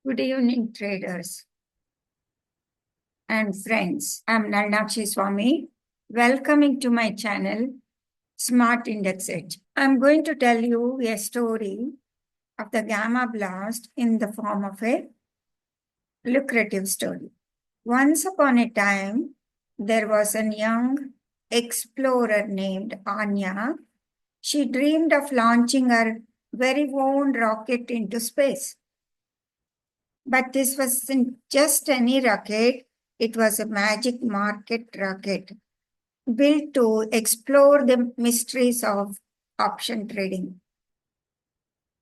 Good evening, traders and friends. I'm Nalnakshi Swami, welcoming to my channel, Smart Index Edge. I'm going to tell you a story of the gamma blast in the form of a lucrative story. Once upon a time, there was a young explorer named Anya. She dreamed of launching her very own rocket into space. But this wasn't just any rocket, it was a magic market rocket built to explore the mysteries of option trading.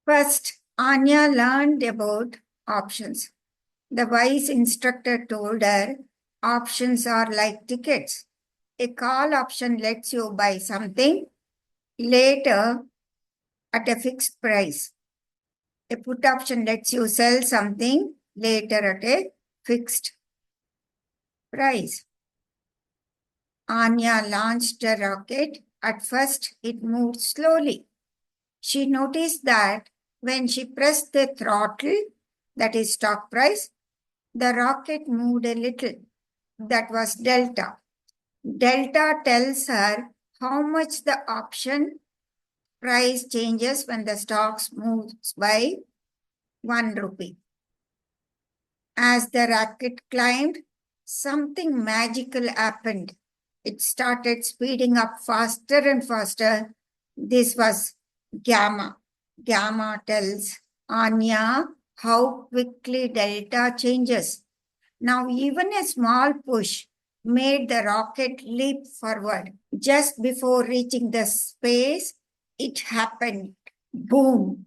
First, Anya learned about options. The wise instructor told her options are like tickets. A call option lets you buy something later at a fixed price. A put option lets you sell something later at a fixed price. Anya launched a rocket. At first, it moved slowly. She noticed that when she pressed the throttle, that is stock price, the rocket moved a little. That was delta. Delta tells her how much the option price changes when the stocks moves by 1 rupee. As the rocket climbed, something magical happened. It started speeding up faster and faster. This was gamma. Gamma tells Anya how quickly delta changes. Now, even a small push made the rocket leap forward. Just before reaching the space, it happened. Boom!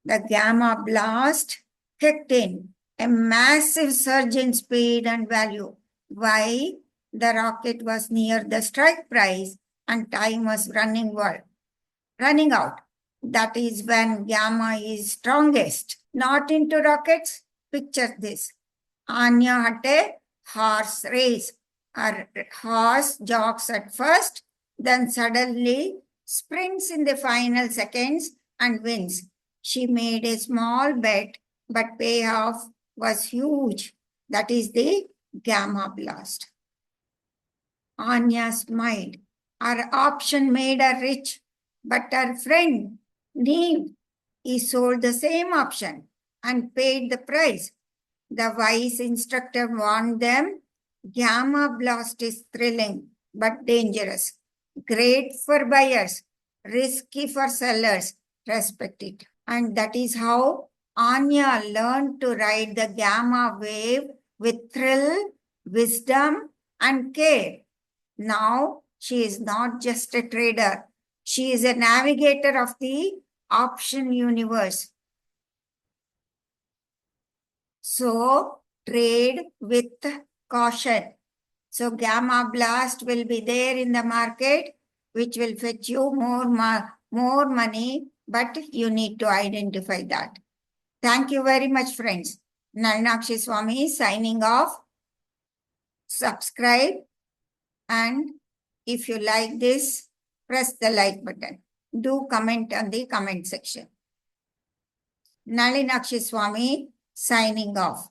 The gamma blast kicked in. A massive surge in speed and value. Why? The rocket was near the strike price and time was running out. That is when gamma is strongest. Not into rockets? Picture this. Anya had a horse race. Her horse jogs at first, then suddenly sprints in the final seconds and wins. She made a small bet, but payoff was huge. That is the gamma blast. Anya smiled. Her option made her rich, but her friend, Neve, he sold the same option and paid the price. The wise instructor warned them, gamma blast is thrilling but dangerous. Great for buyers, risky for sellers. Respect it. And that is how Anya learned to ride the gamma wave with thrill, wisdom, and care. Now she is not just a trader. She is a navigator of the option universe. So trade with caution. So gamma blast will be there in the market, which will fetch you more money, but you need to identify that. Thank you very much, friends. Nalnakshi Swami signing off. Subscribe, and if you like this, press the like button. Do comment on the comment section. Nalinakshi Swami signing off.